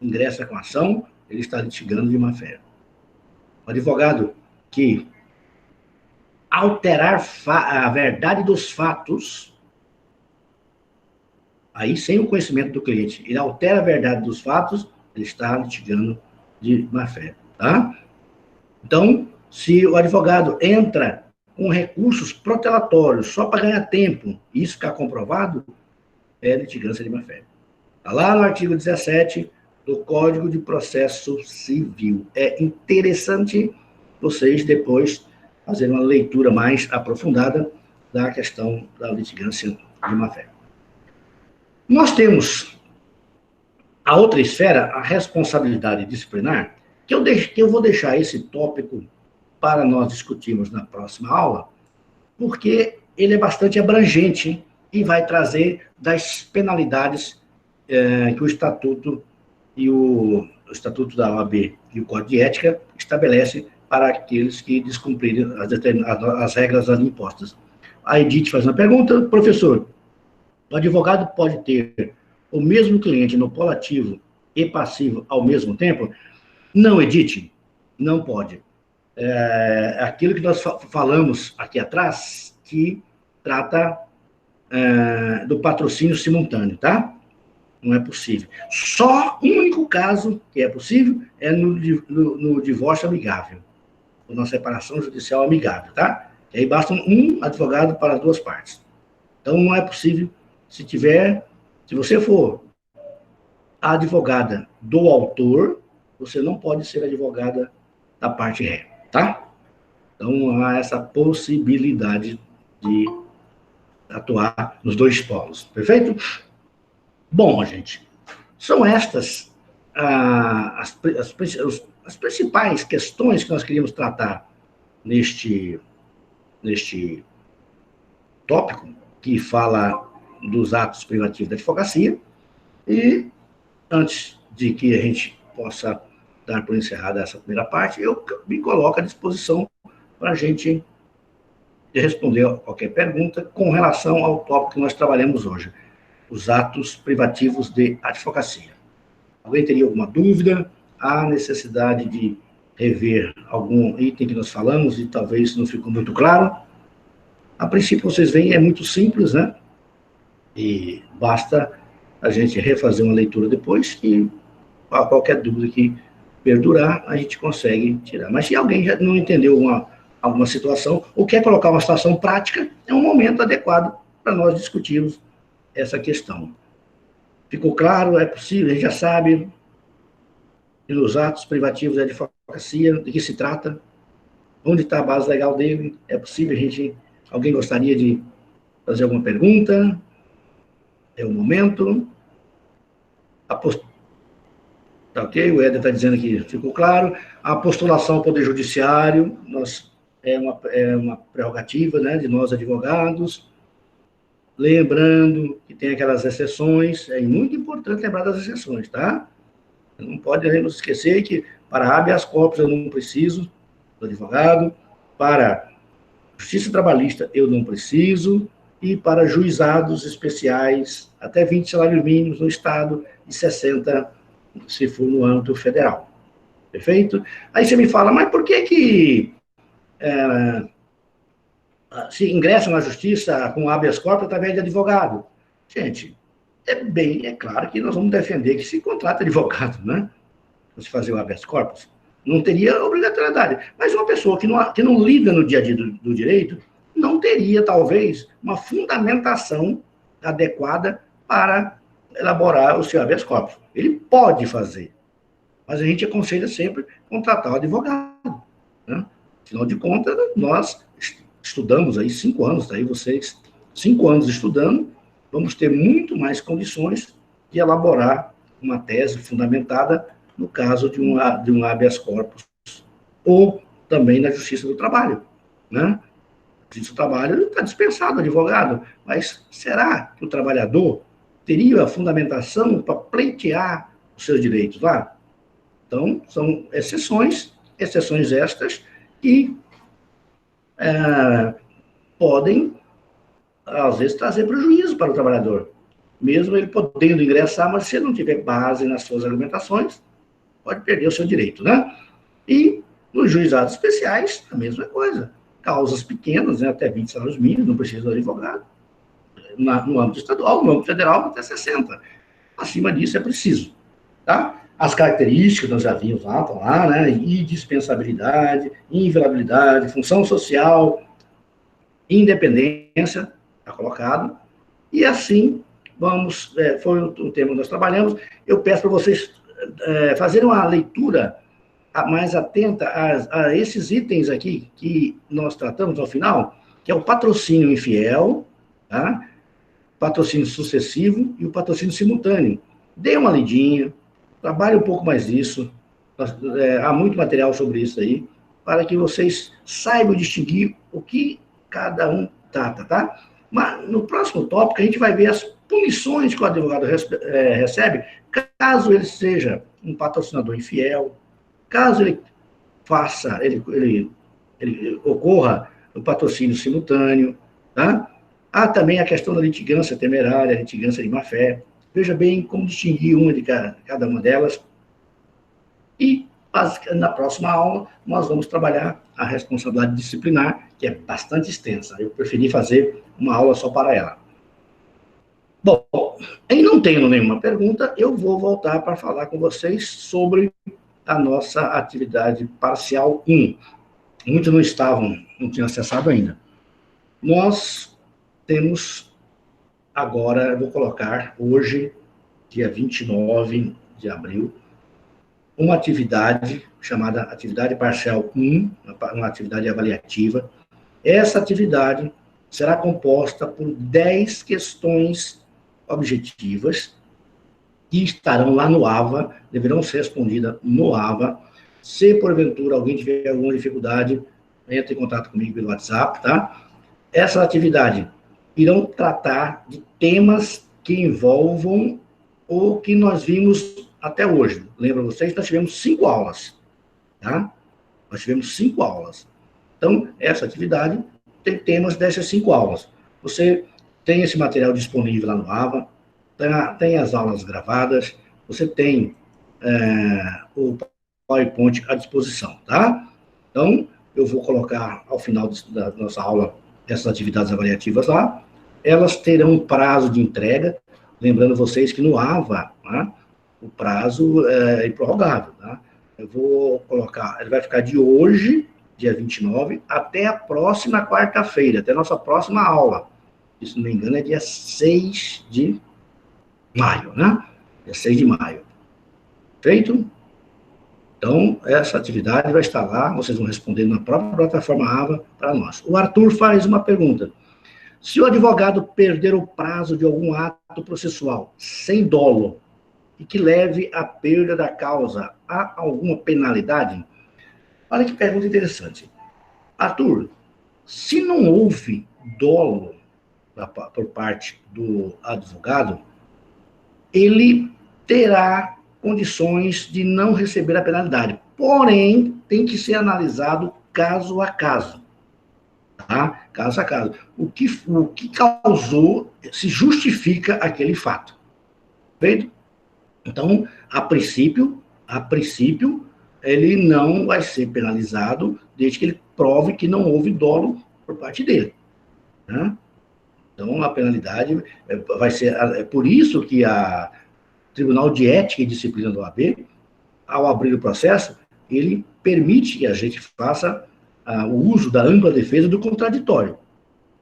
ingressa com a ação, ele está litigando de má-fé. O advogado que alterar a verdade dos fatos, aí sem o conhecimento do cliente, ele altera a verdade dos fatos, ele está litigando de má-fé, tá? Então, se o advogado entra com recursos protelatórios só para ganhar tempo, e isso ficar comprovado, é litigância de má-fé. Está lá no artigo 17 do Código de Processo Civil. É interessante vocês depois fazerem uma leitura mais aprofundada da questão da litigância de má-fé. Nós temos a outra esfera, a responsabilidade disciplinar, que eu vou deixar esse tópico para nós discutirmos na próxima aula, porque ele é bastante abrangente e vai trazer das penalidades que o Estatuto e o Estatuto da OAB e o Código de Ética estabelecem para aqueles que descumprirem as regras ali impostas. A Edith faz uma pergunta: professor, o advogado pode ter o mesmo cliente no polo ativo e passivo ao mesmo tempo? Não, Edith, não pode. Aquilo que nós falamos aqui atrás, que trata do patrocínio simultâneo, tá? Não é possível. Só um único caso que é possível é no divórcio amigável, ou na separação judicial amigável, tá? E aí basta um advogado para as duas partes. Então, não é possível, se você for a advogada do autor, você não pode ser advogada da parte ré, tá? Então, há essa possibilidade de atuar nos dois polos, perfeito? Bom, gente, são estas as principais questões que nós queríamos tratar neste tópico, que fala dos atos privativos da advocacia, e antes de que a gente possa dar por encerrada essa primeira parte, eu me coloco à disposição para a gente responder a qualquer pergunta com relação ao tópico que nós trabalhamos hoje, os atos privativos de advocacia. Alguém teria alguma dúvida? Há necessidade de rever algum item que nós falamos e talvez não ficou muito claro? A princípio, vocês veem, é muito simples, né? E basta a gente refazer uma leitura depois e qualquer dúvida que perdurar, a gente consegue tirar. Mas se alguém já não entendeu alguma situação ou quer colocar uma situação prática, é um momento adequado para nós discutirmos essa questão. Ficou claro? É possível? A gente já sabe nos atos privativos da advocacia de que se trata, onde está a base legal dele. É possível alguém gostaria de fazer alguma pergunta? É o momento. Tá ok? O Éder está dizendo que ficou claro. A postulação ao Poder Judiciário é uma prerrogativa, né, de nós advogados. Lembrando que tem aquelas exceções, é muito importante lembrar das exceções, tá? Não podemos esquecer que para habeas corpus eu não preciso do advogado, para justiça trabalhista eu não preciso, e para juizados especiais, até 20 salários mínimos no Estado e 60 se for no âmbito federal. Perfeito? Aí você me fala, mas por que se ingressa na justiça com habeas corpus através de advogado? Gente, é claro que nós vamos defender que se contrata advogado, né? Para se fazer o habeas corpus. Não teria obrigatoriedade. Mas uma pessoa que não lida no dia a dia do direito não teria, talvez, uma fundamentação adequada para elaborar o seu habeas corpus. Ele pode fazer, mas a gente aconselha sempre contratar o advogado, né? Afinal de contas, nós estudamos aí 5 anos, aí vocês, 5 anos estudando, vamos ter muito mais condições de elaborar uma tese fundamentada no caso de um habeas corpus, ou também na Justiça do Trabalho, né? Justiça do Trabalho está dispensado advogado, mas será que o trabalhador teria a fundamentação para pleitear os seus direitos lá? Então, são exceções estas que podem, às vezes, trazer prejuízo para o trabalhador. Mesmo ele podendo ingressar, mas se ele não tiver base nas suas argumentações, pode perder o seu direito, né? E nos juizados especiais, a mesma coisa. Causas pequenas, né, até 20 salários mínimos, não precisa do advogado. No âmbito estadual, no âmbito federal, até 60. Acima disso é preciso, tá? As características nós já vimos lá, estão lá, né? Indispensabilidade, inviolabilidade, função social, independência, está colocado. E assim, foi o tema que nós trabalhamos. Eu peço para vocês fazer uma leitura mais atenta a esses itens aqui que nós tratamos ao final, que é o patrocínio infiel, tá? Patrocínio sucessivo e o patrocínio simultâneo. Dê uma lidinha, trabalhe um pouco mais disso, há muito material sobre isso aí, para que vocês saibam distinguir o que cada um trata, tá? Mas no próximo tópico a gente vai ver as punições que o advogado recebe caso ele seja um patrocinador infiel, caso ele ocorra o patrocínio simultâneo, tá? Há também a questão da litigância temerária, litigância de má-fé. Veja bem como distinguir uma de cada uma delas. E na próxima aula nós vamos trabalhar a responsabilidade disciplinar, que é bastante extensa. Eu preferi fazer uma aula só para ela. Bom, em não tendo nenhuma pergunta, eu vou voltar para falar com vocês sobre a nossa atividade parcial 1. Muitos não tinham acessado ainda. Nós temos agora, eu vou colocar hoje, dia 29 de abril, uma atividade chamada atividade parcial 1, uma atividade avaliativa. Essa atividade será composta por 10 questões objetivas que estarão lá no AVA, deverão ser respondidas no AVA. Se, porventura, alguém tiver alguma dificuldade, entre em contato comigo pelo WhatsApp, tá? Essa atividade irão tratar de temas que envolvam o que nós vimos até hoje. Lembra vocês? Nós tivemos 5 aulas, tá? Nós tivemos 5 aulas. Então, essa atividade tem temas dessas 5 aulas. Você tem esse material disponível lá no AVA, tem as aulas gravadas, você tem o PowerPoint à disposição, tá? Então, eu vou colocar ao final da nossa aula essas atividades avaliativas lá. Elas terão prazo de entrega, lembrando vocês que no AVA, tá, o prazo é improrrogável, tá? Eu vou colocar, ele vai ficar de hoje, dia 29, até a próxima quarta-feira, até a nossa próxima aula. Se não me engano, é dia 6 de maio, né? Dia 6 de maio. Feito? Então, essa atividade vai estar lá, vocês vão responder na própria plataforma AVA para nós. O Arthur faz uma pergunta. Se o advogado perder o prazo de algum ato processual sem dolo e que leve à perda da causa, há alguma penalidade? Olha que pergunta interessante. Arthur, se não houve dolo por parte do advogado, ele terá condições de não receber a penalidade. Porém, tem que ser analisado caso a caso. Tá? Caso a caso. O que causou, se justifica aquele fato. Feito? Então, a princípio, ele não vai ser penalizado desde que ele prove que não houve dolo por parte dele. Né? Então, a penalidade vai ser... É por isso que a Tribunal de Ética e Disciplina do OAB, ao abrir o processo, ele permite que a gente faça o uso da ampla defesa do contraditório.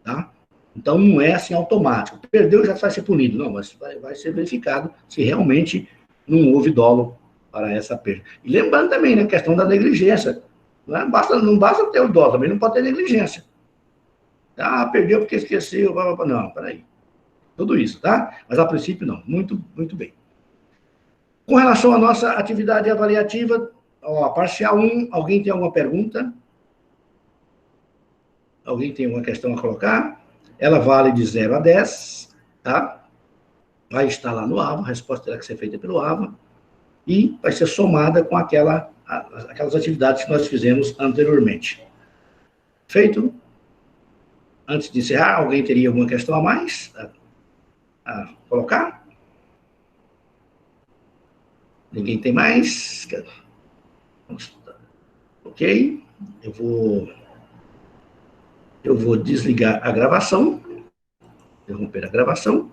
Tá? Então, não é assim automático. Perdeu, já vai ser punido. Não, mas vai ser verificado se realmente não houve dolo para essa perda. E lembrando também, né, a questão da negligência. Não basta ter o dolo, também não pode ter negligência. Ah, perdeu porque esqueceu. Não, peraí. Tudo isso, tá? Mas a princípio, não. Muito, muito bem. Com relação à nossa atividade avaliativa, a parcial 1, alguém tem alguma pergunta? Alguém tem alguma questão a colocar? Ela vale de 0 a 10, tá? Vai estar lá no AVA, a resposta terá que ser feita pelo AVA, e vai ser somada com aquelas atividades que nós fizemos anteriormente. Feito? Antes de encerrar, alguém teria alguma questão a mais a colocar? Ninguém tem mais? Ok? Eu vou desligar a gravação, interromper a gravação.